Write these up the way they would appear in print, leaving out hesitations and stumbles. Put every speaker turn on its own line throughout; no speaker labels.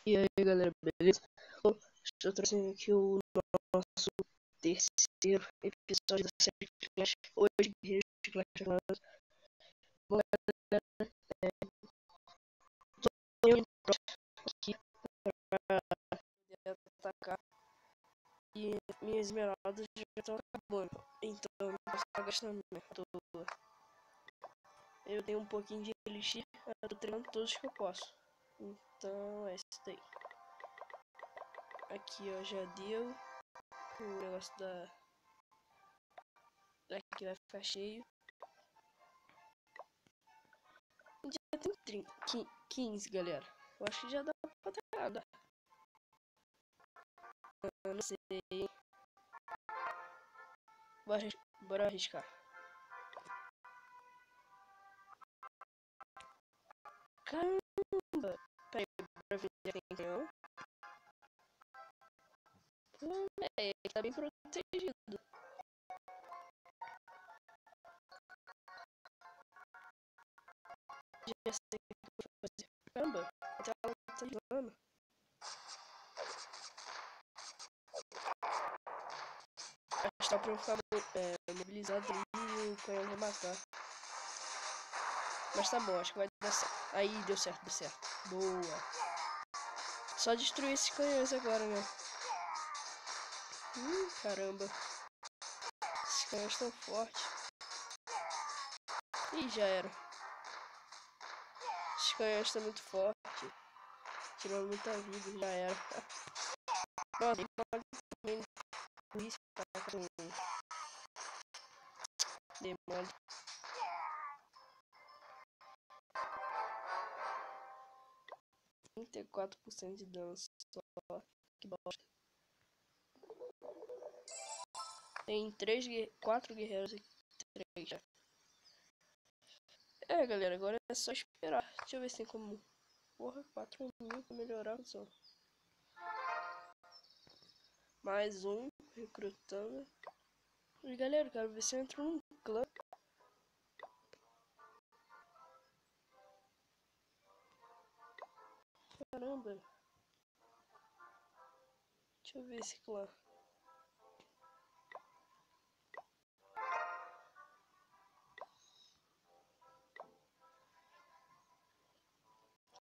E aí galera, beleza? Estou trazendo aqui o nosso terceiro episódio da série de Clash. Hoje, Guerreiros de Clash Royale. Bom galera, tô indo aqui para poder atacar. E minhas esmeraldas já estão acabando, então eu não posso estar gastando à toa. Eu tenho um pouquinho de elixir, eu tô treinando todos que eu posso. Então é isso daí. Aqui ó, já deu o negócio daqui vai ficar cheio. Já tem 15, galera. Eu acho que já dá pra dar. Eu não sei. Bora arriscar. Caramba! Peraí, bora ver se tem canhão. Ele tá bem protegido. Já sei o que eu vou fazer. Caramba, a tela tá ligando. Acho que tá pra ficar mobilizado e o canhão vai matar. Mas tá bom, acho que vai dar certo. Aí, deu certo, deu certo. Boa. Só destruir esses canhões agora, né? Caramba. Esses canhões estão fortes. Ih, já era. Esses canhões estão muito fortes. Tirando muita vida, já era. Nossa, tem uma também por isso que um demônio. Tem 4% de dano só. Que bosta. Tem 4 guerreiros e 3 já. É, galera, agora é só esperar. Deixa eu ver se tem como. Porra, 4.000 pra melhorar a visão. Mais um, recrutando. E galera, quero ver se eu entro num clã. Caramba. Deixa eu ver esse clã.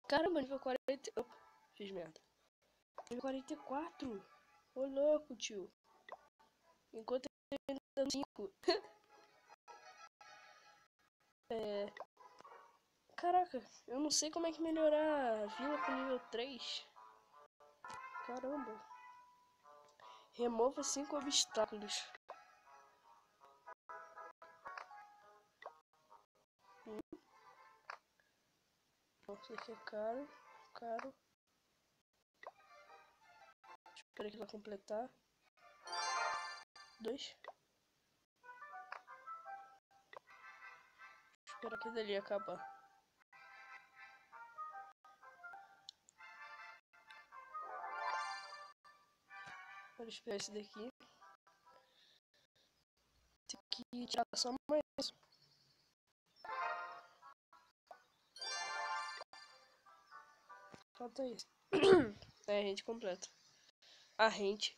Caramba, nível 40. Opa, fiz merda. Nível 44. Ô louco, tio. Enquanto eu ainda tenho 5. Caraca, eu não sei como é que melhorar a vila pro nível 3. Caramba. Remova 5 obstáculos. Nossa, aqui é caro. Caro. Espera que vai completar. 2. Espera que dali acabar. Vou esperar esse daqui. Tem que tirar só mais. Falta isso. É a rente completa. A rente.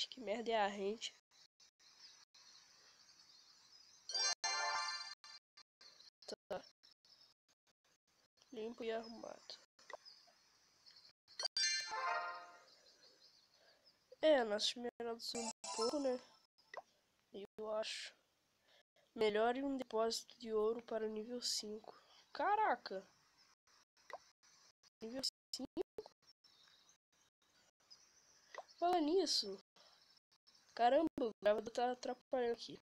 Que merda é a rente? Tá. Limpo e arrumado. É, nossos esmeraldas são um pouco, né? Eu acho. Melhore um depósito de ouro para o nível 5. Caraca! Nível 5? Fala nisso. Caramba, o gravador tá atrapalhando aqui.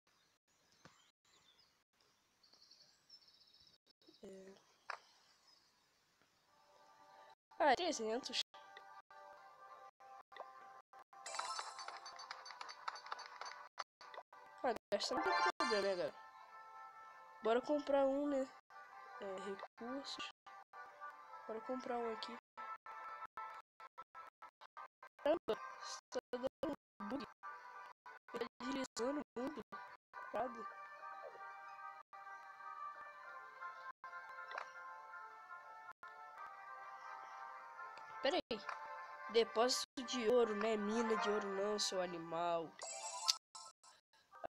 Ah, 300. Ah, gastar não tem problema, né, galera? Bora comprar um, né? Recursos. Bora comprar um aqui. Caramba, tá dando um bug. Ele tá deslizando muito. Nada. Pera aí. Depósito de ouro, né? Mina de ouro não, seu animal.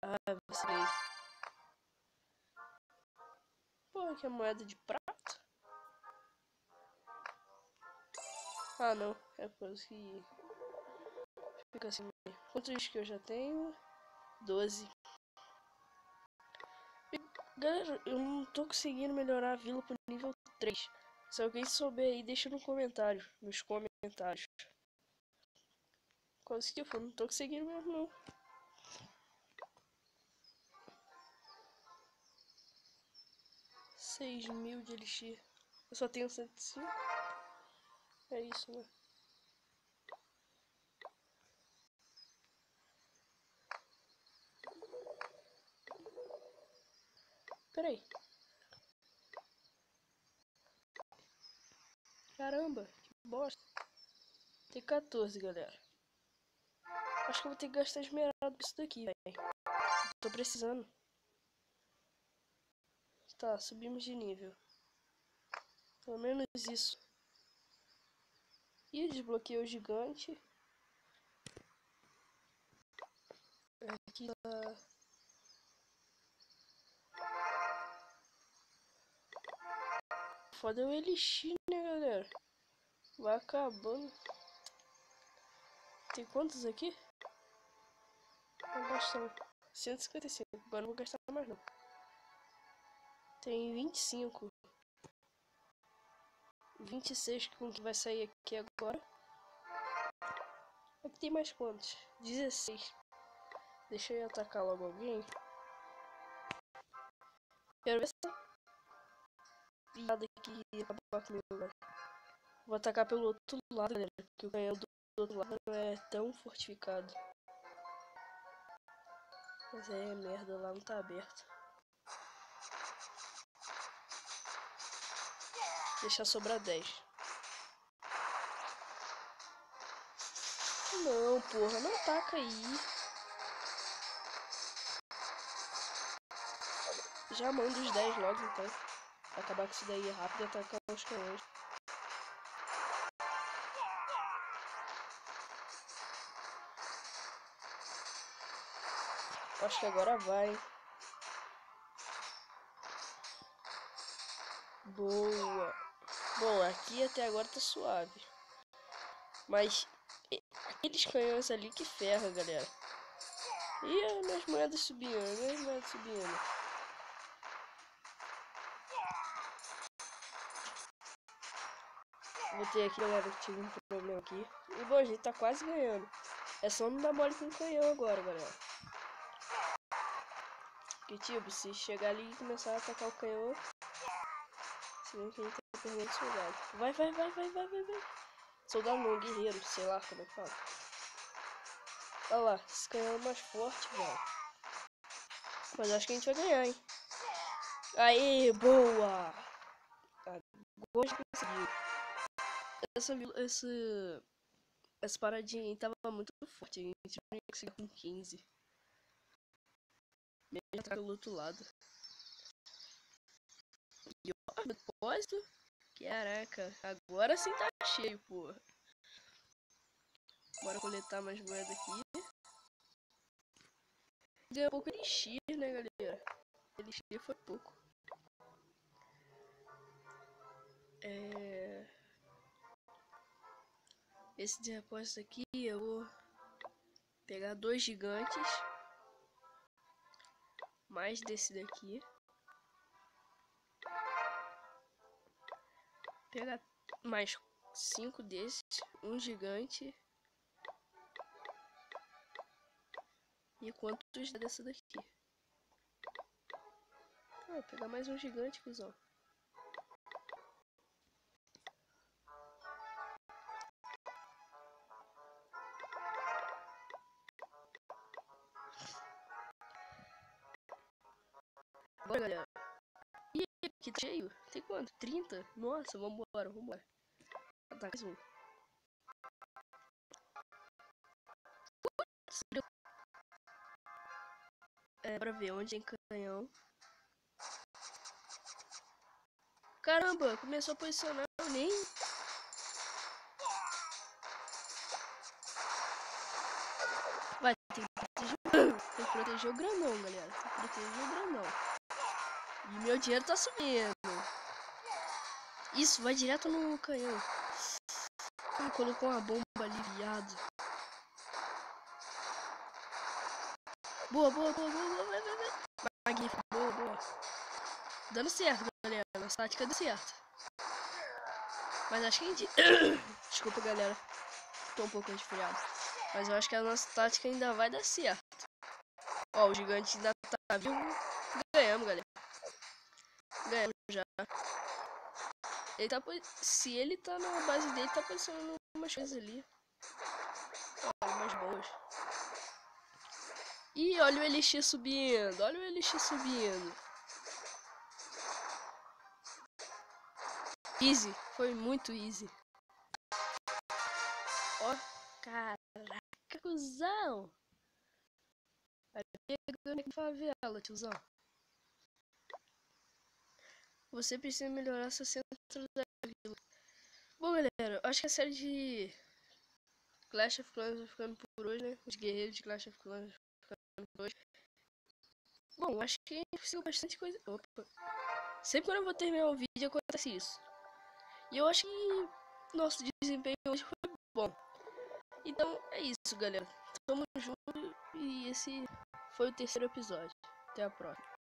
Ah, vacilei. Pô, que é moeda de prata? Ah, não. É coisa que fica assim. Quantos que eu já tenho? 12. Galera, eu não tô conseguindo melhorar a vila pro nível 3. Se alguém souber aí, deixa no comentário. Nos comentários. Quase que eu for, não tô conseguindo mesmo não. 6.000 de elixir. Eu só tenho 105. É isso, né? Peraí. Caramba, que bosta. Tem 14, galera. Acho que eu vou ter que gastar esmeralda com isso daqui, velho. Tô precisando. Tá, subimos de nível. Pelo menos isso. Ih, desbloqueei o gigante. Aqui tá... Foda é o elixir, né, galera? Vai acabando. Tem quantos aqui? Vou gastar 155. Agora não vou gastar mais não. Tem 25. 26 com que vai sair aqui agora. Aqui tem mais quantos? 16. Deixa eu atacar logo alguém. Quero ver essa piada aqui acabar comigo agora. Vou atacar pelo outro lado, galera. Porque o canhão do outro lado não é tão fortificado. Mas é merda, lá não tá aberto. Deixar sobrar 10. Não, porra, não taca aí. Já manda os 10 logo então. Pra acabar com isso daí rápido e atacar os canhões. Acho que agora vai. Boa. Bom, aqui até agora tá suave. Mas aqueles canhões ali que ferra, galera. Ih, minhas moedas subindo, minhas moedas subindo. Voltei aqui, galera, que tive um problema aqui. E bom, a gente tá quase ganhando. É só não dar mole com o canhão agora, galera. Porque, tipo, se chegar ali e começar a atacar o canhão, senão que a gente tá perdendo soldado. Vai, vai, vai, vai, vai, vai, vai. Soldado não, guerreiro, sei lá como é que fala. Olha lá, esse canhão é mais forte, velho. Mas acho que a gente vai ganhar, hein. Aê, boa! Agora a gente conseguiu. Essa paradinha aí tava muito forte. A gente não ia conseguir com 15. Mesmo atrás do outro lado. E ó, depósito. Caraca, agora sim tá cheio, porra. Bora coletar mais moeda aqui. Ganhou pouco elixir, né, galera? Elixir foi pouco. Esse depósito aqui eu vou pegar 2 gigantes. Mais desse daqui. Pegar mais 5 desses. Um gigante. E quantos dessa daqui? Ah, vou pegar mais um gigante, cuzão. Bora, galera. Ih, aqui tá cheio. Tem quanto? 30? Nossa, vambora, vambora. Ataca mais um. Bora ver onde tem canhão. Caramba, começou a posicionar, eu nem... proteger o granão, galera. Tem que proteger o granão. E meu dinheiro tá subindo. Isso, vai direto no canhão. Colocou uma bomba ali, viado. Boa, boa, boa, boa, boa, vai. Magnífico, boa, boa. Dando certo, galera. Nossa tática deu certo. Mas acho que a gente... Desculpa, galera. Tô um pouco resfriado. Mas eu acho que a nossa tática ainda vai dar certo. Ó, o gigante ainda tá vivo. Ganhamos, galera. Ganhamos já. Ele tá... Se ele tá na base dele, tá pensando em umas coisas ali. Ó, umas boas. Ih, olha o Elixir subindo. Olha o Elixir subindo. Easy. Foi muito easy. Ó. Caraca, cuzão. Vai pegando aqui favela, tiozão. Você precisa melhorar seu centro da vila. Bom, galera, acho que a série de Clash of Clans vai ficando por hoje, né? Os guerreiros de Clash of Clans vai ficando por hoje. Bom, acho que aconteceu bastante coisa. Opa. Sempre quando eu vou terminar o vídeo acontece isso. E eu acho que nosso desempenho hoje foi bom. Então é isso, galera. Tamo junto e esse foi o terceiro episódio. Até a próxima.